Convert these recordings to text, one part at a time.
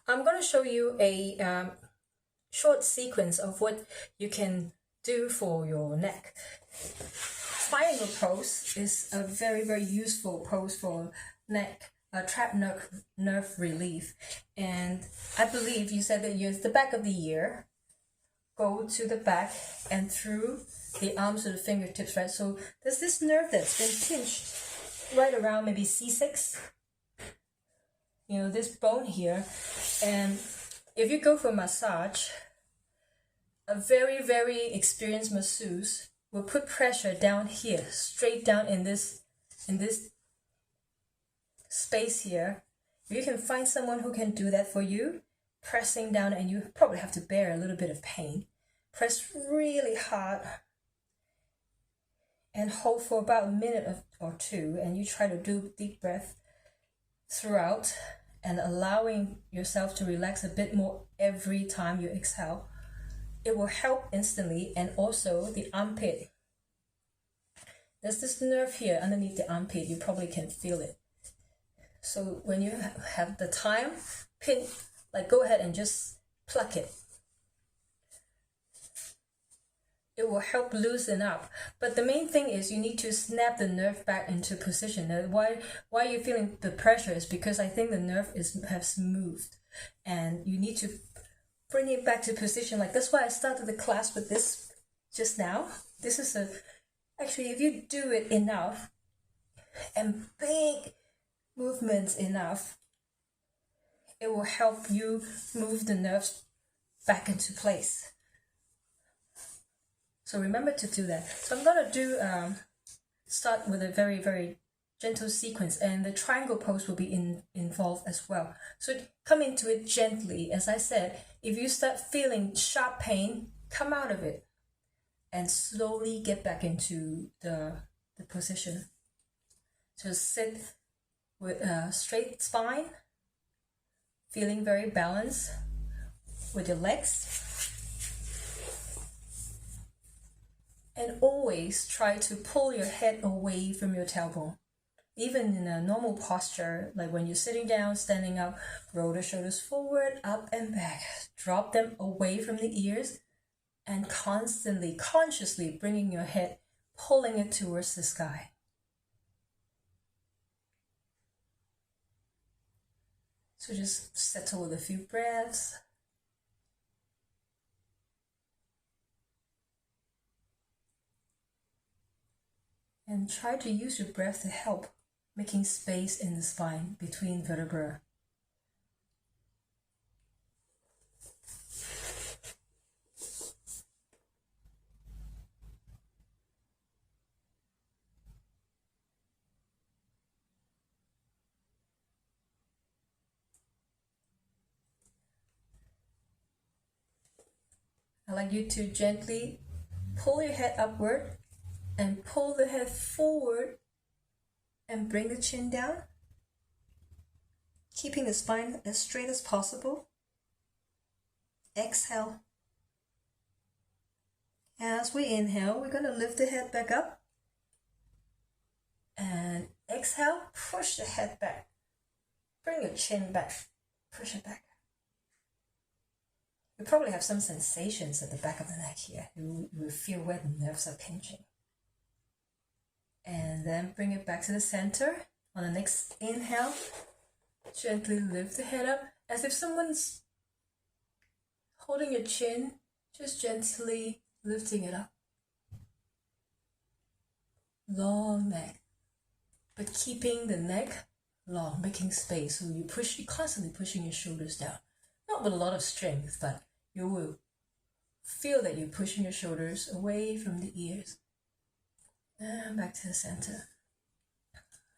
I'm going to show you a short sequence of what you can do for your neck. Triangle pose is a very useful pose for neck, trapped nerve relief. And I believe you said that use the back of the ear, go to the back and through the arms to the fingertips, right? So there's this nerve that's been pinched right around maybe C6, you know, this bone here. And if you go for massage, a very experienced masseuse will put pressure down here, straight down in this space here. If you can find someone who can do that for you, pressing down, and you probably have to bear a little bit of pain. Press really hard and hold for about a minute or two, and you try to do deep breath throughout and allowing yourself to relax a bit more every time you exhale. It will help instantly. And also the armpit. There's this nerve here underneath the armpit. You probably can feel it. So when you have the time, go ahead and just pluck it. It will help loosen up. But the main thing is you need to snap the nerve back into position. Why you're feeling the pressure is because I think the nerve has moved, and you need to bring it back to position. Like that's why I started the class with this just now. This is actually, if you do it enough and big movements enough, it will help you move the nerves back into place. So remember to do that. So I'm gonna start with a very gentle sequence, and the triangle pose will be involved as well. So come into it gently. As I said, if you start feeling sharp pain, come out of it and slowly get back into the position. So sit with a straight spine, feeling very balanced with your legs. And always try to pull your head away from your tailbone. Even in a normal posture, like when you're sitting down, standing up, roll the shoulders forward, up and back. Drop them away from the ears and constantly, consciously bringing your head, pulling it towards the sky. So just settle with a few breaths. And try to use your breath to help making space in the spine between vertebrae. I'd like you to gently pull your head upward and pull the head forward and bring the chin down, keeping the spine as straight as possible. Exhale. As we inhale, we're going to lift the head back up. And exhale, push the head back. Bring your chin back, push it back. You probably have some sensations at the back of the neck here. You will feel where the nerves are pinching. And then bring it back to the center. On the next inhale, gently lift the head up as if someone's holding your chin, just gently lifting it up. Long neck, but keeping the neck long, making space. So you're constantly pushing your shoulders down. Not with a lot of strength, but you will feel that you're pushing your shoulders away from the ears. And back to the center.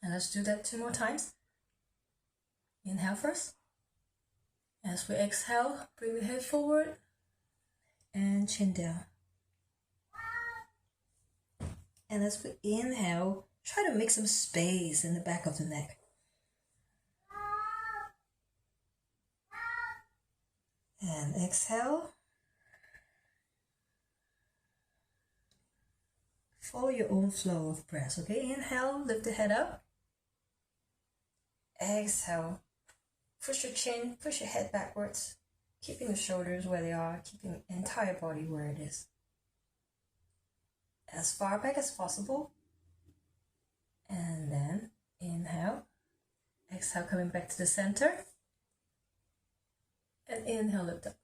And let's do that 2 more times. Inhale first. As we exhale, bring the head forward and chin down. And as we inhale, try to make some space in the back of the neck. And exhale. Follow your own flow of breath, okay? Inhale, lift the head up. Exhale, Push your chin, push your head backwards, keeping the shoulders where they are, keeping the entire body where it is. As far back as possible. And then inhale. Exhale, coming back to the center. And inhale, lift up.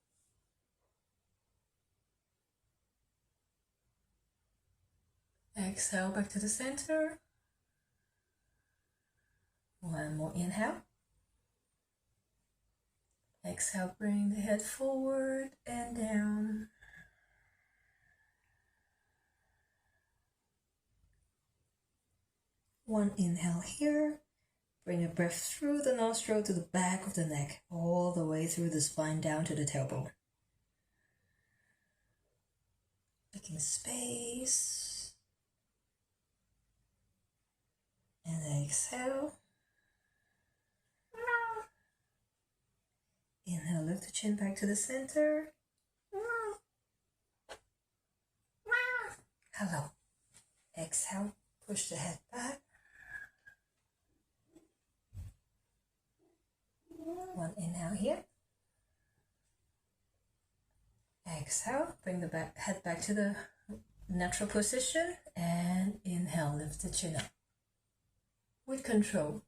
Exhale, back to the center. One more inhale. Exhale, bring the head forward and down. One inhale here. Bring a breath through the nostril to the back of the neck, all the way through the spine down to the tailbone. Making space. And exhale. Inhale, lift the chin back to the center. Hello. Exhale, push the head back. One inhale here. Exhale, bring the head back to the natural position. And inhale, lift the chin up. With control.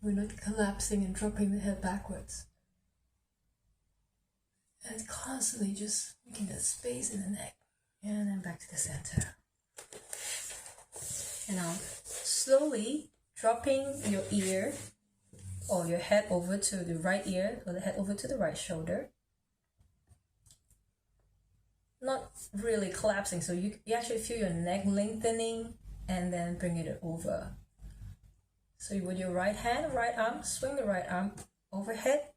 We're not collapsing and dropping the head backwards. And constantly just making that space in the neck. And then back to the center. And now slowly dropping your ear or your head over to the right ear or the head over to the right shoulder. Not really collapsing, so you actually feel your neck lengthening and then bring it over. So with your right hand, right arm, swing the right arm overhead.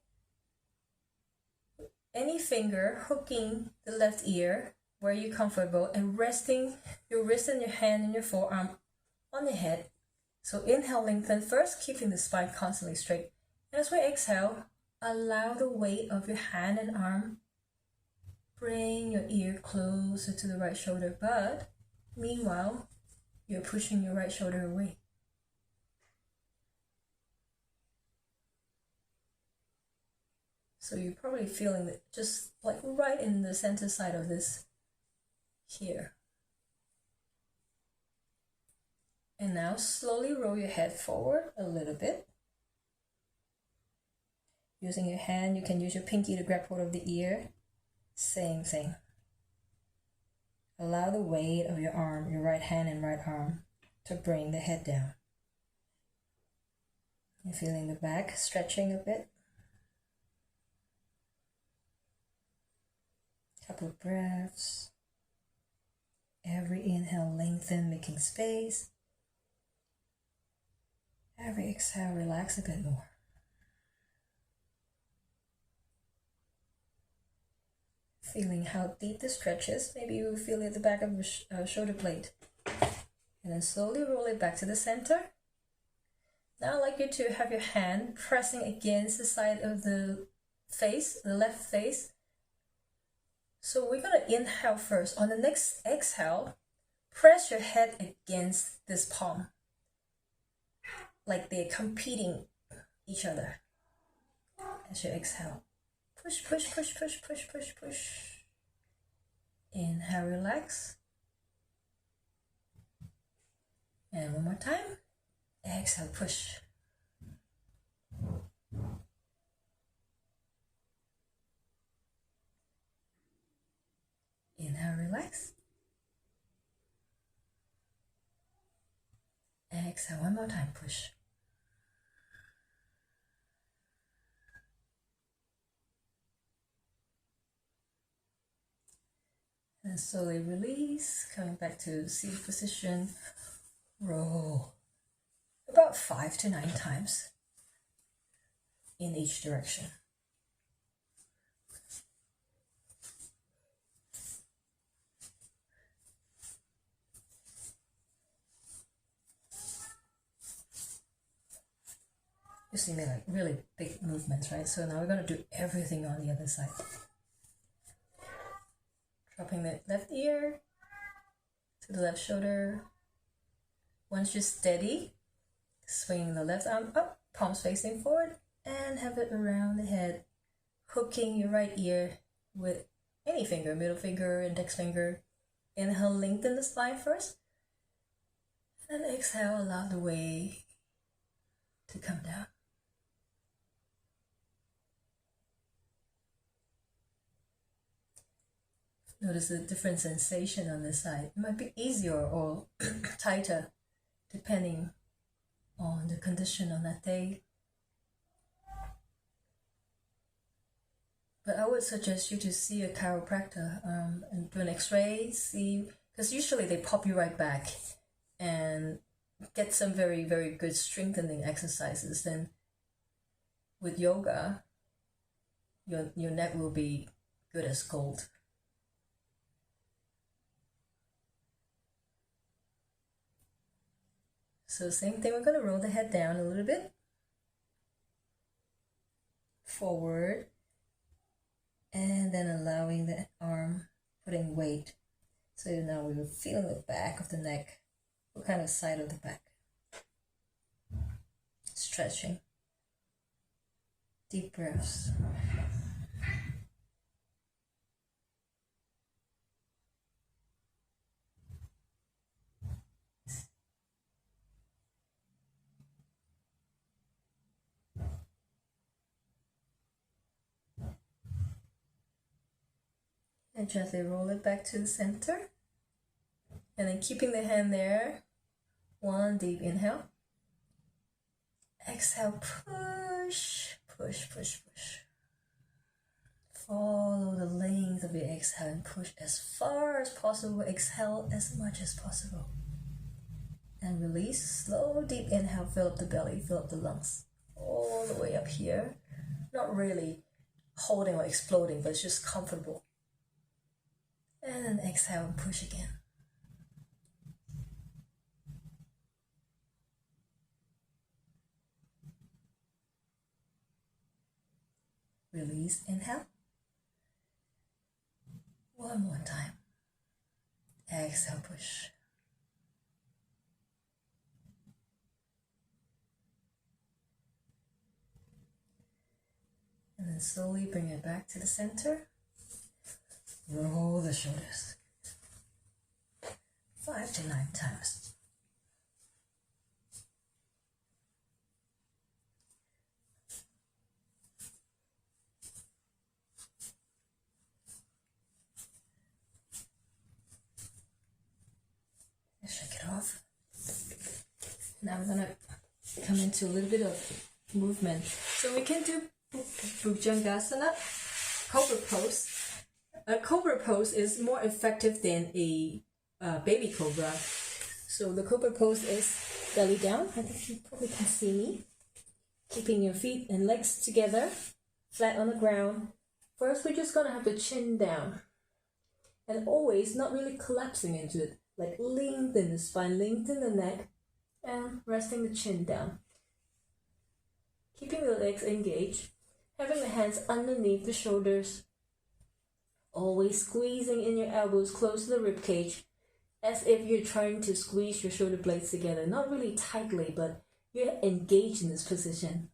Any finger hooking the left ear where you're comfortable and resting your wrist and your hand and your forearm on your head. So inhale, lengthen first, keeping the spine constantly straight. And as we exhale, allow the weight of your hand and arm. Bring your ear closer to the right shoulder, but meanwhile, you're pushing your right shoulder away. So you're probably feeling it just like right in the center side of this here. And now slowly roll your head forward a little bit. Using your hand, you can use your pinky to grab hold of the ear. Same thing. Allow the weight of your arm, your right hand and right arm, to bring the head down. You're feeling the back stretching a bit. Couple of breaths. Every inhale, lengthen, making space. Every exhale, relax a bit more. Feeling how deep the stretch is. Maybe you feel it at the back of the shoulder blade. And then slowly roll it back to the center. Now I'd like you to have your hand pressing against the side of the face, the left face. So we're going to inhale first. On the next exhale, press your head against this palm. Like they're competing each other. As you exhale. Push, push, push, push, push, push, push. Inhale, relax. And one more time. Exhale, push. Inhale, relax. Exhale, one more time, push. And slowly release, coming back to seated position. Roll about 5 to 9 times in each direction. You see me like really big movements, right? So now we're going to do everything on the other side. Dropping the left ear to the left shoulder. Once you're steady, swinging the left arm up, palms facing forward. and have it around the head, hooking your right ear with any finger, middle finger, index finger. Inhale, lengthen the spine first, and then exhale, allow the weight to come down. Notice the different sensation on this side. It might be easier or tighter depending on the condition on that day. But I would suggest you to see a chiropractor and do an x-ray, see, because usually they pop you right back and get some very, very good strengthening exercises. Then with yoga, your neck will be good as gold. So same thing, we're going to roll the head down a little bit. Forward. And then allowing the arm, putting weight. So now we will feel the back of the neck. What kind of side of the back? Stretching. Deep breaths. And gently roll it back to the center. And then keeping the hand there. One deep inhale. Exhale, push, push, push, push. Follow the length of your exhale and push as far as possible. Exhale as much as possible. And release. Slow, deep inhale. Fill up the belly, fill up the lungs. All the way up here. Not really holding or exploding, but it's just comfortable. And then exhale and push again. Release, inhale. One more time. Exhale, push. And then slowly bring it back to the center. Roll the shoulders. 5 to 9 times. Shake it off. Now we're gonna come into a little bit of movement. So we can do Bhujangasana, cobra pose. A cobra pose is more effective than a baby cobra. So the cobra pose is belly down. I think you probably can see me. Keeping your feet and legs together, flat on the ground. First, we're just gonna have the chin down. And always not really collapsing into it. Like lengthen the spine, lengthen the neck, and resting the chin down. Keeping the legs engaged. Having the hands underneath the shoulders. Always squeezing in your elbows close to the rib cage, as if you're trying to squeeze your shoulder blades together. Not really tightly, but you're engaged in this position.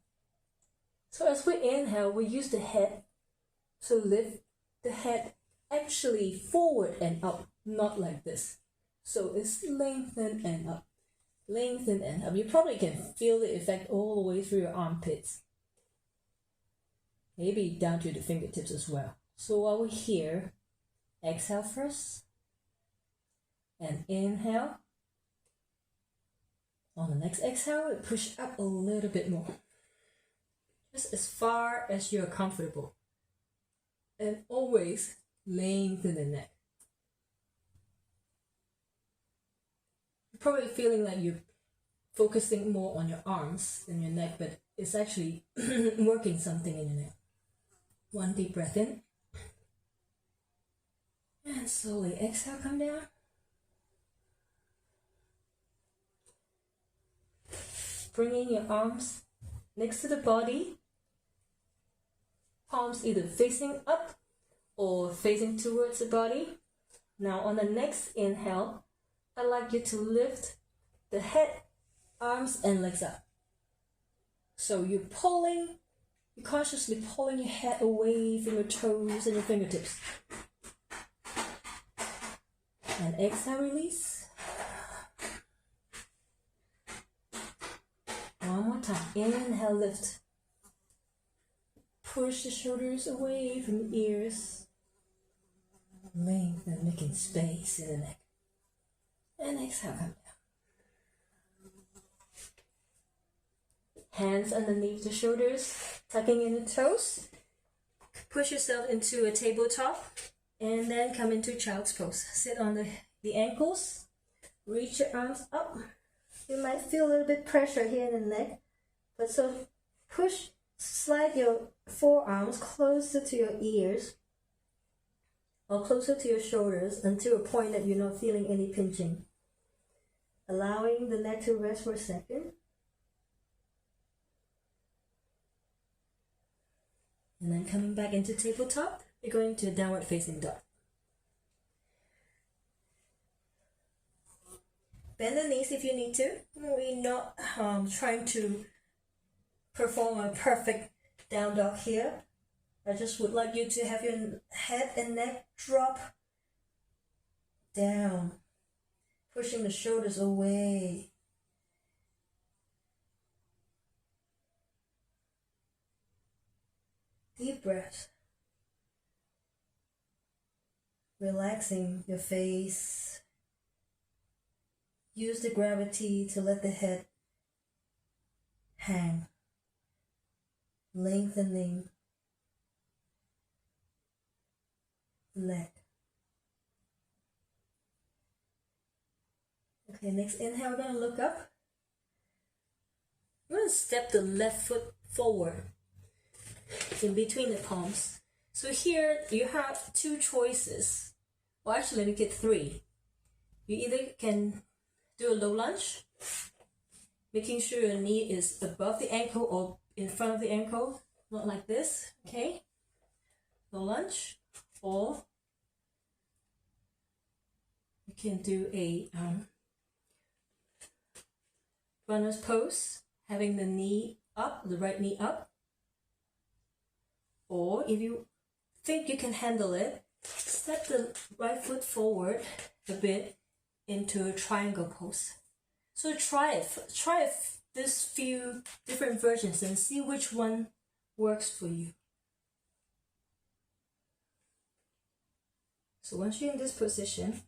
So as we inhale, we use the head to lift the head actually forward and up, not like this. So it's lengthen and up, lengthen and up. You probably can feel the effect all the way through your armpits. Maybe down to the fingertips as well. So while we're here, exhale first, and inhale. On the next exhale, push up a little bit more. Just as far as you're comfortable. And always lengthen the neck. You're probably feeling like you're focusing more on your arms than your neck, but it's actually working something in your neck. One deep breath in. And slowly exhale, come down. Bringing your arms next to the body. Palms either facing up or facing towards the body. Now on the next inhale, I'd like you to lift the head, arms and legs up. So you're pulling You're consciously pulling your head away from your toes and your fingertips. And exhale, release. One more time. Inhale, lift. Push the shoulders away from the ears. Lengthen, making space in the neck. And exhale, come down. Hands underneath the shoulders, tucking in the toes. Push yourself into a tabletop and then come into child's pose. Sit on the ankles. Reach your arms up. You might feel a little bit pressure here in the neck. But so slide your forearms closer to your ears or closer to your shoulders until a point that you're not feeling any pinching. Allowing the neck to rest for a second. And then coming back into tabletop, you're going to a downward facing dog. Bend the knees if you need to. We're not trying to perform a perfect down dog here. I just would like you to have your head and neck drop down, pushing the shoulders away. Deep breath. Relaxing your face. Use the gravity to let the head hang. Lengthening the neck. Okay, next inhale, we're going to look up. I'm going to step the left foot forward in between the palms. So here you have two choices. Well, actually, we get three. You either can do a low lunge, making sure your knee is above the ankle or in front of the ankle, not like this, okay? Low lunge, or you can do a runner's pose, having the knee up, the right knee up. Or if you think you can handle it, step the right foot forward a bit into a triangle pose. So try this few different versions and see which one works for you. So once you're in this position,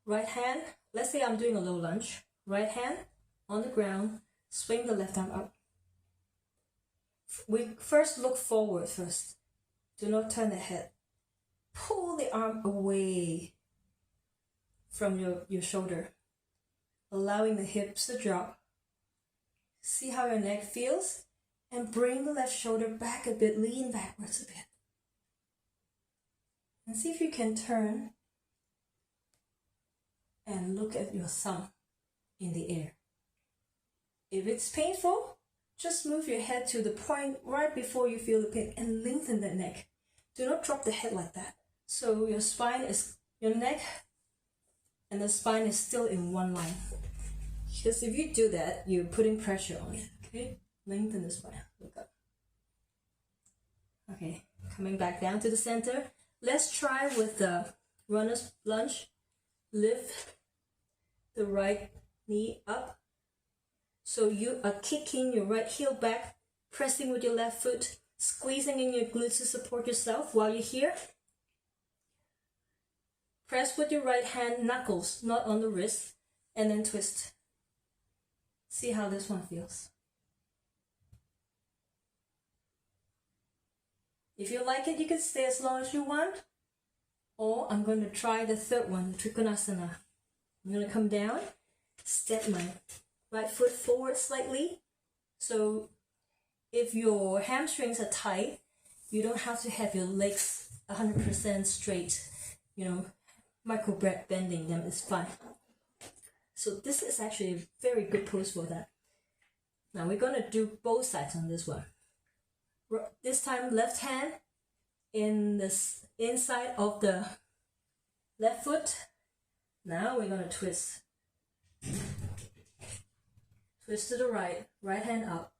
right hand, let's say I'm doing a low lunge, right hand on the ground, swing the left arm up. We first look forward first. Do not turn the head. Pull the arm away from your shoulder, allowing the hips to drop. See how your neck feels, and bring the left shoulder back a bit, lean backwards a bit. And see if you can turn and look at your thumb in the air. If it's painful, just move your head to the point right before you feel the pain and lengthen the neck. Do not drop the head like that. So your neck and the spine is still in one line. Because if you do that, you're putting pressure on it, okay? Lengthen the spine, look up. Okay, coming back down to the center. Let's try with the runner's lunge. Lift the right knee up. So you are kicking your right heel back, pressing with your left foot, squeezing in your glutes to support yourself while you're here. Press with your right hand, knuckles, not on the wrist, and then twist. See how this one feels. If you like it, you can stay as long as you want. Or I'm going to try the third one, Trikonasana. I'm going to come down, step my right foot forward slightly. So if your hamstrings are tight, you don't have to have your legs 100% straight. Micro bending them is fine. So this is actually a very good pose for that. Now we're going to do both sides on this one. This time left hand in the inside of the left foot. Now we're going to twist. Twist to the right, right hand up.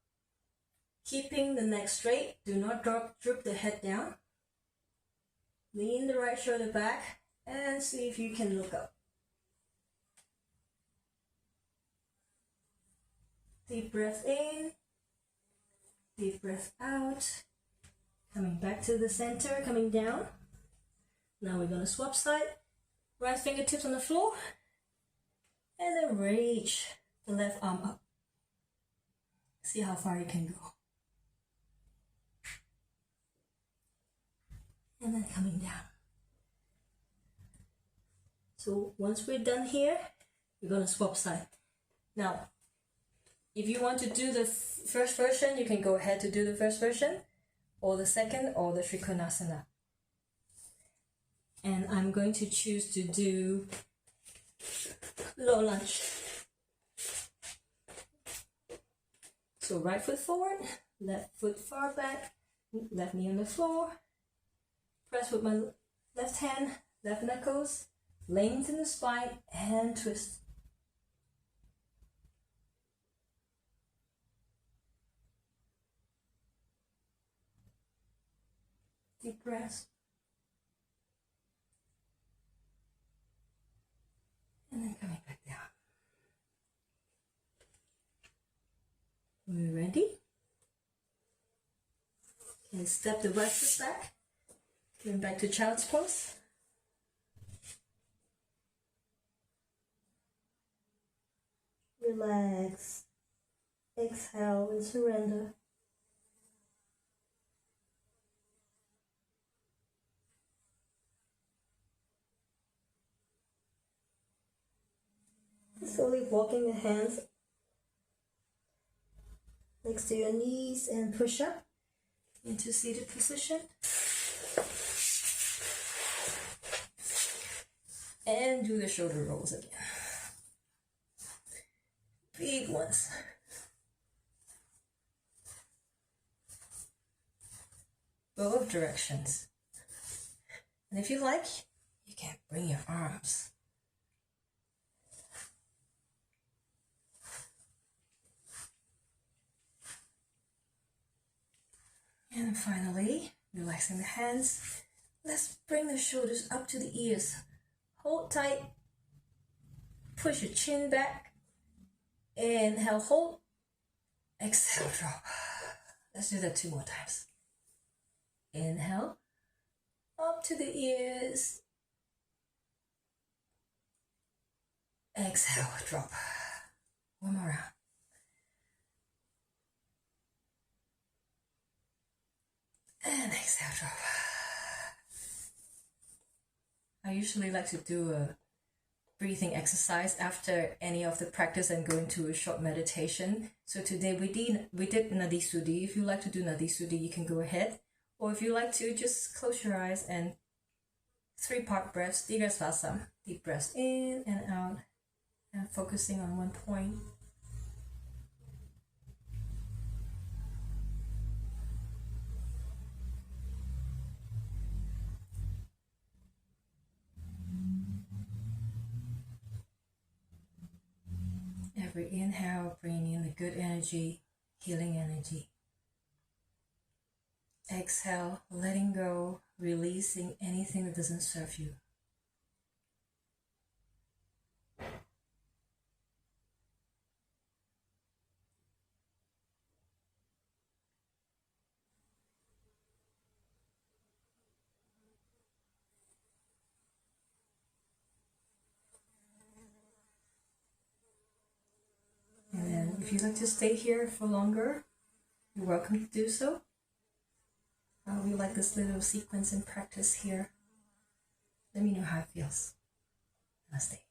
Keeping the neck straight, do not droop the head down. Lean the right shoulder back and see if you can look up. Deep breath in, deep breath out. Coming back to the center, coming down. Now we're going to swap side. Right fingertips on the floor. And then reach the left arm up. See how far you can go. And then coming down. So once we're done here, we're going to swap side. Now, if you want to do the first version, you can go ahead to do the first version, or the second, or the Trikonasana. And I'm going to choose to do low lunge. So right foot forward, left foot far back, left knee on the floor. Press with my left hand, left knuckles, lengthen the spine and twist. Deep breath. And then coming back down. We're ready. And step the right foot back. Going back to child's pose. Relax. Exhale and surrender. Slowly walking the hands next to your knees and push up into seated position. And do the shoulder rolls again. Big ones. Both directions. And if you like, you can bring your arms. And finally, relaxing the hands. Let's bring the shoulders up to the ears. Hold tight. Push your chin back. Inhale, hold. Exhale, drop. Let's do that 2 more times. Inhale. Up to the ears. Exhale, drop. One more round. And exhale, drop. I usually like to do a breathing exercise after any of the practice and go into a short meditation. So today we did Nadi Sudhi. If you like to do Nadi Sudhi, you can go ahead. Or if you like to, just close your eyes and 3-part breaths, Diga Svasam. Deep breaths in and out, and focusing on one point. Every inhale, bringing in the good energy, healing energy. Exhale, letting go, releasing anything that doesn't serve you. And then if you'd like to stay here for longer, you're welcome to do so. We like this little sequence and practice here. Let me know how it feels. Namaste.